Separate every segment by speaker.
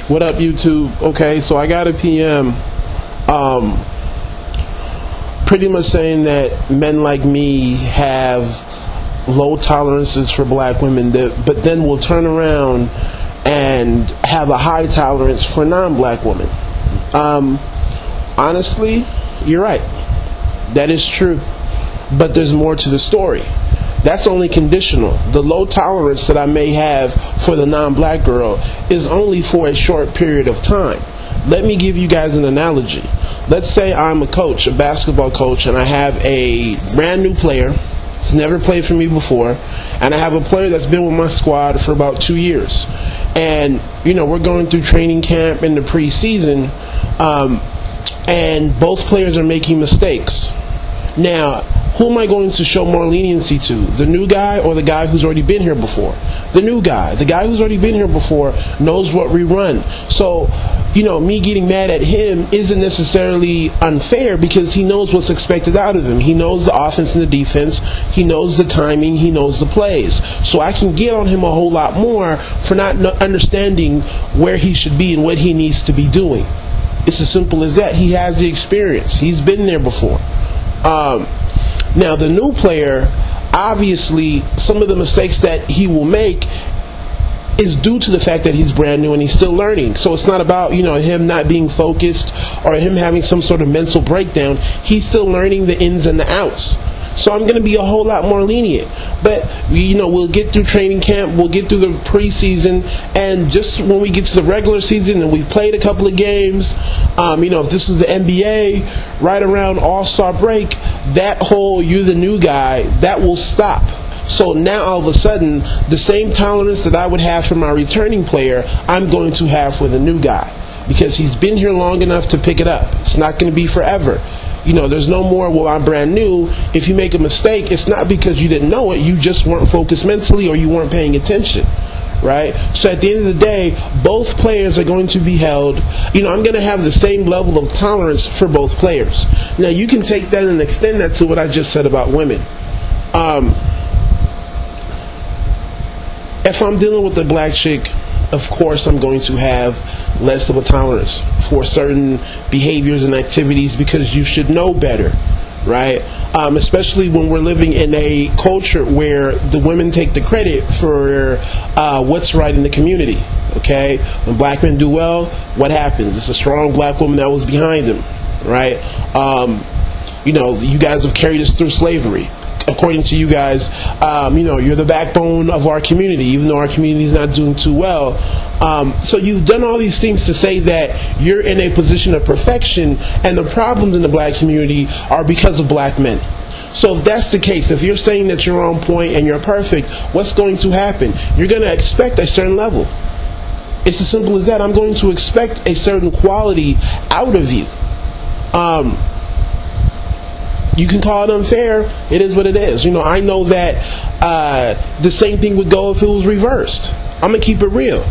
Speaker 1: What up, YouTube? Okay, so I got a PM pretty much saying that men like me have low tolerances for black women, but then will turn around and have a high tolerance for non-black women. Honestly, you're right. That is true. But there's more to the story. That's only conditional. The low tolerance that I may have for the non-black girl is only for a short period of time. Let me give you guys an analogy. Let's say I'm a coach, a basketball coach, and I have a brand new player who's never played for me before, and I have a player that's been with my squad for about 2 years. And, we're going through training camp in the preseason, and both players are making mistakes. Now, who am I going to show more leniency to? The new guy or the guy who's already been here before? The new guy. The guy who's already been here before knows what we run. So, me getting mad at him isn't necessarily unfair because he knows what's expected out of him. He knows the offense and the defense. He knows the timing. He knows the plays. So I can get on him a whole lot more for not understanding where he should be and what he needs to be doing. It's as simple as that. He has the experience. He's been there before. Now, the new player, obviously, some of the mistakes that he will make is due to the fact that he's brand new and he's still learning. So it's not about, him not being focused or him having some sort of mental breakdown. He's still learning the ins and the outs. So I'm going to be a whole lot more lenient. But, we'll get through training camp, we'll get through the preseason, and just when we get to the regular season and we've played a couple of games, if this is the NBA, right around All-Star break, that whole you're the new guy, that will stop. So now all of a sudden, the same tolerance that I would have for my returning player, I'm going to have for the new guy. Because he's been here long enough to pick it up. It's not going to be forever. There's no more, well, I'm brand new. If you make a mistake, it's not because you didn't know it. You just weren't focused mentally or you weren't paying attention. Right? So at the end of the day, both players are going to be held. I'm going to have the same level of tolerance for both players. Now, you can take that and extend that to what I just said about women. If I'm dealing with a black chick, of course I'm going to have less of a tolerance for certain behaviors and activities because you should know better, right? Especially when we're living in a culture where the women take the credit for what's right in the community, okay? When black men do well, what happens? It's a strong black woman that was behind them, right? You guys have carried us through slavery. According to you guys, you're the backbone of our community, even though our community is not doing too well. So you've done all these things to say that you're in a position of perfection, and the problems in the black community are because of black men. So if that's the case, if you're saying that you're on point and you're perfect, what's going to happen? You're going to expect a certain level. It's as simple as that. I'm going to expect a certain quality out of you. You can call it unfair. It is what it is. I know that the same thing would go if it was reversed. I'm going to keep it real.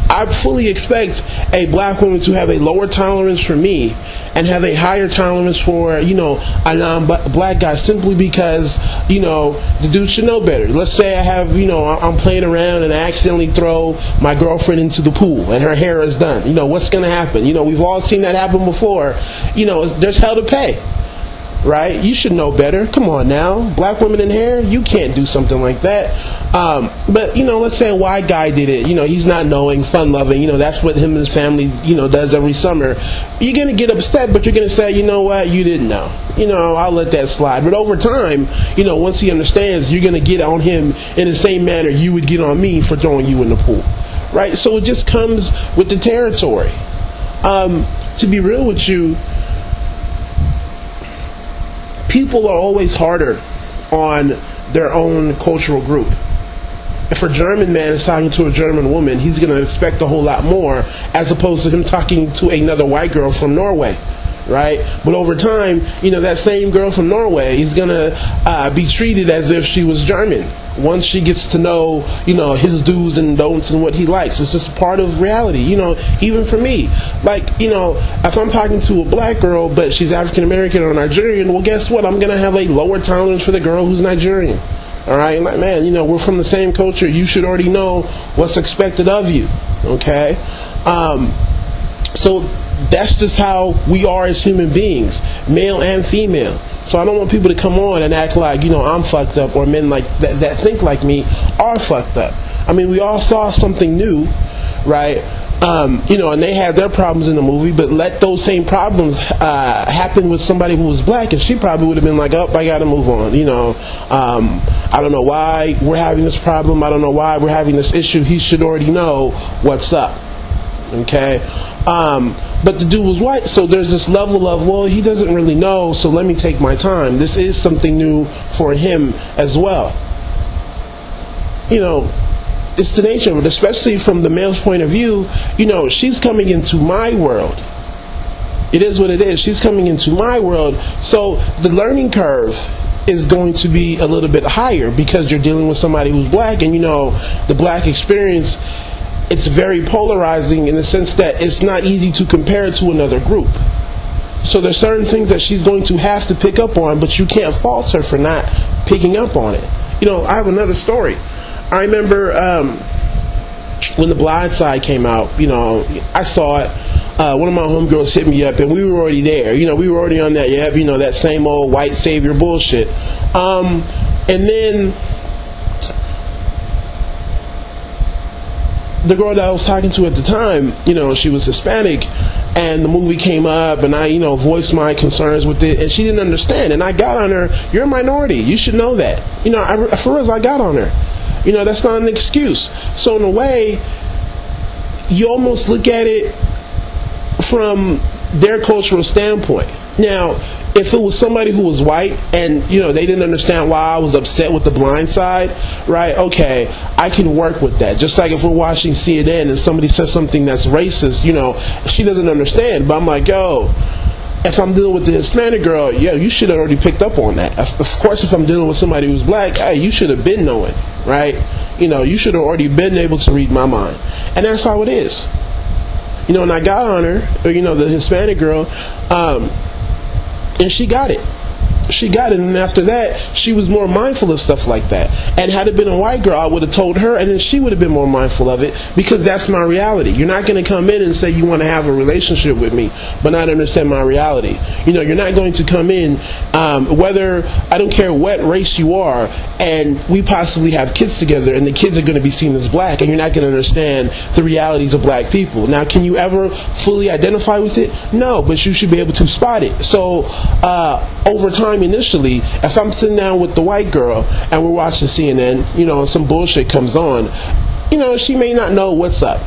Speaker 1: I fully expect a black woman to have a lower tolerance for me and have a higher tolerance for, a non-black guy simply because, the dude should know better. Let's say I have, I'm playing around and I accidentally throw my girlfriend into the pool and her hair is done. What's going to happen? We've all seen that happen before. There's hell to pay. Right? You should know better. Come on now. Black women in hair, you can't do something like that. But, let's say a white guy did it. He's not knowing, fun-loving. That's what him and his family, does every summer. You're going to get upset, but you're going to say, you know what? You didn't know. I'll let that slide. But over time, once he understands, you're going to get on him in the same manner you would get on me for throwing you in the pool. Right? So it just comes with the territory. To be real with you, people are always harder on their own cultural group. If a German man is talking to a German woman, he's going to expect a whole lot more as opposed to him talking to another white girl from Norway, right? But over time, that same girl from Norway is going to be treated as if she was German once she gets to know, his do's and don'ts and what he likes. It's just part of reality, even for me. Like, if I'm talking to a black girl, but she's African American or Nigerian, well, guess what? I'm going to have a lower tolerance for the girl who's Nigerian. All right? Like, man, we're from the same culture. You should already know what's expected of you. Okay? So that's just how we are as human beings, male and female. So I don't want people to come on and act like, I'm fucked up, or men like that think like me are fucked up. I mean, we all saw something new, right? And they had their problems in the movie, but let those same problems happen with somebody who was black, and she probably would have been like, oh, I gotta move on. I don't know why we're having this problem. I don't know why we're having this issue. He should already know what's up. Okay? But the dude was white, so there's this level of, well, he doesn't really know, so let me take my time. This is something new for him as well. It's the nature of it, especially from the male's point of view. She's coming into my world. It is what it is. She's coming into my world, so the learning curve is going to be a little bit higher because you're dealing with somebody who's black, and the black experience, it's very polarizing in the sense that it's not easy to compare it to another group. So there's certain things that she's going to have to pick up on, but you can't fault her for not picking up on it. I have another story. I remember when The Blind Side came out, I saw it. One of my homegirls hit me up, and we were already there. We were already on that, that same old white savior bullshit. And then the girl that I was talking to at the time, she was Hispanic, and the movie came up, and I, voiced my concerns with it, and she didn't understand. And I got on her, you're a minority, you should know that. For real, I got on her. That's not an excuse. So in a way, you almost look at it from their cultural standpoint. Now, if it was somebody who was white and, they didn't understand why I was upset with The Blind Side, right, okay, I can work with that. Just like if we're watching CNN and somebody says something that's racist, she doesn't understand. But I'm like, yo, if I'm dealing with the Hispanic girl, you should have already picked up on that. Of course, if I'm dealing with somebody who's black, hey, you should have been knowing, right? You should have already been able to read my mind. And that's how it is. And I got on her, the Hispanic girl, and she got it. She got it, and after that, she was more mindful of stuff like that. And had it been a white girl, I would have told her, and then she would have been more mindful of it, because that's my reality. You're not going to come in and say you want to have a relationship with me, but not understand my reality. You're not going to come in, whether, I don't care what race you are, and we possibly have kids together, and the kids are going to be seen as black, and you're not going to understand the realities of black people. Now, can you ever fully identify with it? No, but you should be able to spot it. So, over time, initially, if I'm sitting down with the white girl and we're watching CNN, and some bullshit comes on, she may not know what's up.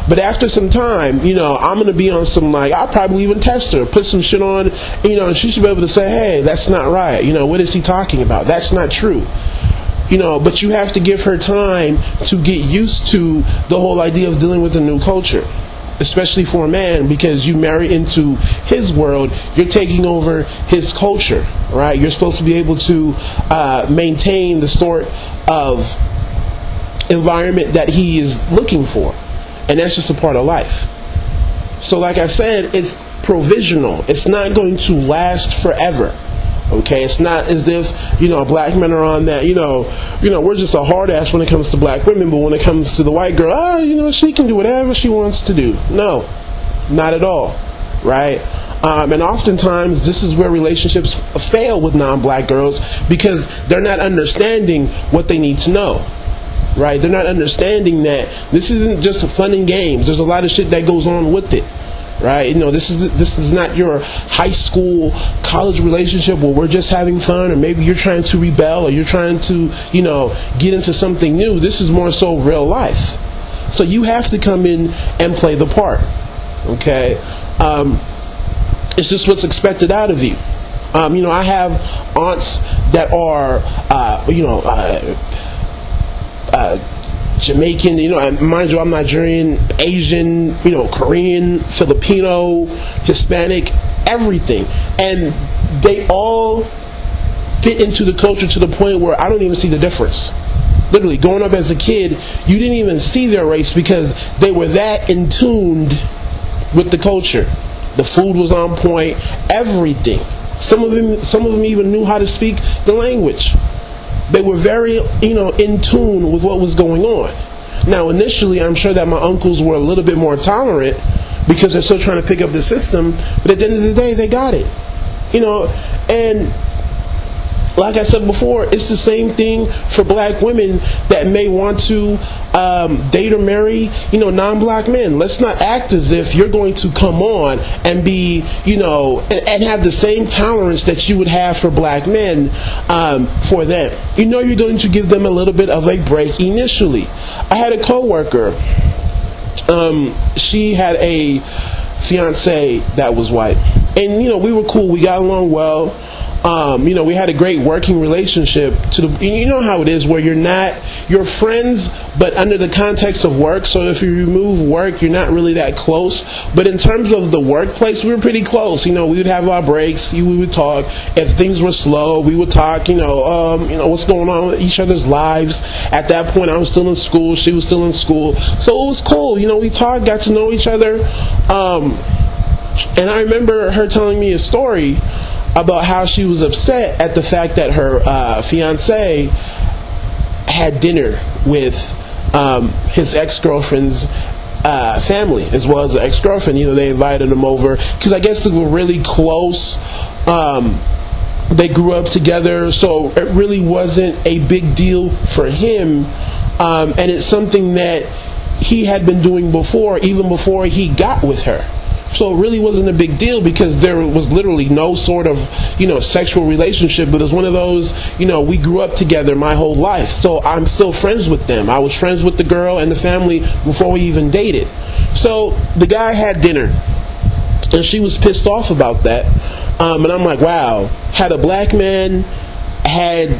Speaker 1: But after some time, I'm going to be on some, I'll probably even test her, put some shit on, and she should be able to say, hey, that's not right. What is he talking about? That's not true. But you have to give her time to get used to the whole idea of dealing with a new culture. Especially for a man, because you marry into his world, you're taking over his culture, right? You're supposed to be able to maintain the sort of environment that he is looking for, and that's just a part of life. So like I said, it's provisional. It's not going to last forever. Okay, it's not as if, black men are on that, we're just a hard ass when it comes to black women, but when it comes to the white girl, she can do whatever she wants to do. No, not at all, right? And oftentimes, this is where relationships fail with non-black girls, because they're not understanding what they need to know. Right? They're not understanding that this isn't just fun and games. There's a lot of shit that goes on with it. Right? This is not your high school, college relationship where we're just having fun, or maybe you're trying to rebel, or you're trying to, get into something new. This is more so real life. So you have to come in and play the part. Okay? It's just what's expected out of you. I have aunts that are, Jamaican, mind you, I'm Nigerian, Asian, Korean, Filipino, Hispanic, everything. And they all fit into the culture to the point where I don't even see the difference. Literally, growing up as a kid, you didn't even see their race because they were that in tuned with the culture. The food was on point, everything. Some of them even knew how to speak the language. They were very, in tune with what was going on. Now, initially, I'm sure that my uncles were a little bit more tolerant because they're still trying to pick up the system, but at the end of the day, they got it. And like I said before, it's the same thing for black women that may want to date or marry, non-black men. Let's not act as if you're going to come on and be, and have the same tolerance that you would have for black men for them. You're going to give them a little bit of a break initially. I had a coworker. She had a fiance that was white, and we were cool. We got along well. We had a great working relationship. You know how it is, where you're friends, but under the context of work. So if you remove work, you're not really that close. But in terms of the workplace, we were pretty close. We would have our breaks. We would talk. If things were slow, we would talk. What's going on with each other's lives. At that point, I was still in school. She was still in school. So it was cool. We talked, got to know each other. And I remember her telling me a story about how she was upset at the fact that her fiance had dinner with his ex-girlfriend's family, as well as the ex-girlfriend. They invited him over because I guess they were really close. They grew up together, so it really wasn't a big deal for him. And it's something that he had been doing before, even before he got with her. So it really wasn't a big deal because there was literally no sort of, sexual relationship. But it was one of those, we grew up together my whole life. So I'm still friends with them. I was friends with the girl and the family before we even dated. So the guy had dinner, and she was pissed off about that. And I'm like, wow, had a black man had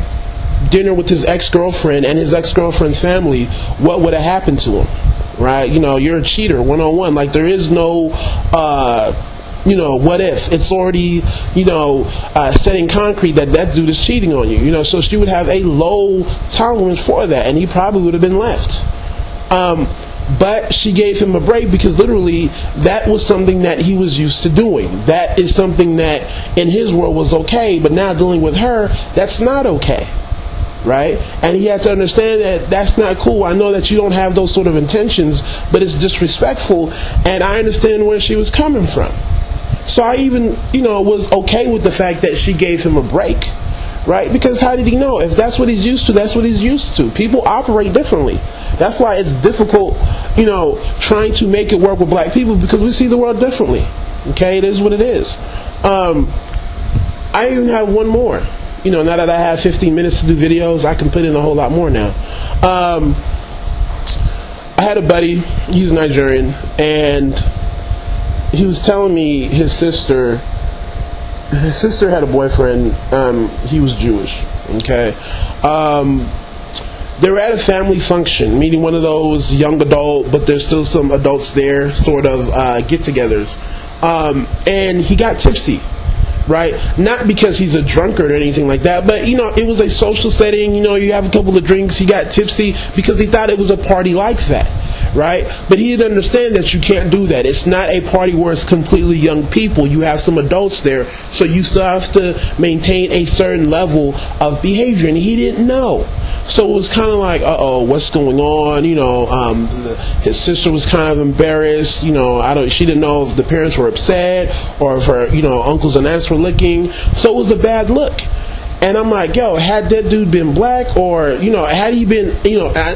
Speaker 1: dinner with his ex-girlfriend and his ex-girlfriend's family, what would have happened to him? Right? You're a cheater, one-on-one. Like, there is no, what if? It's already, set in concrete that dude is cheating on you. So she would have a low tolerance for that, and he probably would have been left. But she gave him a break because literally that was something that he was used to doing. That is something that in his world was okay, but now dealing with her, that's not okay. Right? And he had to understand that that's not cool. I know that you don't have those sort of intentions, but it's disrespectful, and I understand where she was coming from. So I even, was okay with the fact that she gave him a break, right? Because how did he know? If that's what he's used to, that's what he's used to. People operate differently. That's why it's difficult, trying to make it work with black people, because we see the world differently. Okay? It is what it is. I even have one more. Now that I have 15 minutes to do videos, I can put in a whole lot more now. I had a buddy, he's Nigerian, and he was telling me his sister had a boyfriend, he was Jewish, okay? They were at a family function, meeting one of those young adult, but there's still some adults there, sort of get-togethers. And he got tipsy. Right? Not because he's a drunkard or anything like that, but it was a social setting. You have a couple of drinks, he got tipsy because he thought it was a party like that, right? But he didn't understand that you can't do that. It's not a party where it's completely young people. You have some adults there, so you still have to maintain a certain level of behavior, and he didn't know. So it was kind of like, what's going on? His sister was kind of embarrassed. She didn't know if the parents were upset or if her, uncles and aunts were looking. So it was a bad look. And I'm like, had that dude been black or, had he been,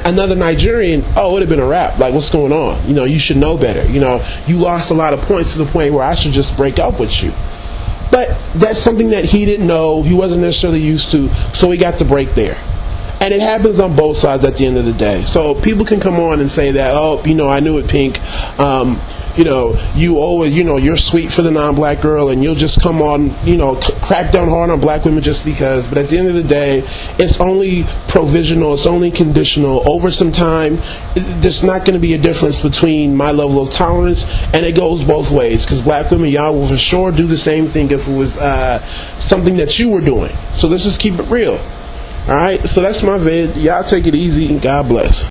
Speaker 1: another Nigerian, it would have been a wrap. Like, what's going on? You should know better. You lost a lot of points to the point where I should just break up with you. But that's something that he didn't know. He wasn't necessarily used to. So he got the break there. And it happens on both sides at the end of the day. So people can come on and say that, I knew it, Pink. You always, you're sweet for the non-black girl, and you'll just come on, crack down hard on black women just because. But at the end of the day, it's only provisional, it's only conditional. Over some time, there's not going to be a difference between my level of tolerance, and it goes both ways. Because black women, y'all will for sure do the same thing if it was something that you were doing. So let's just keep it real. Alright, so that's my vid. Y'all take it easy and God bless.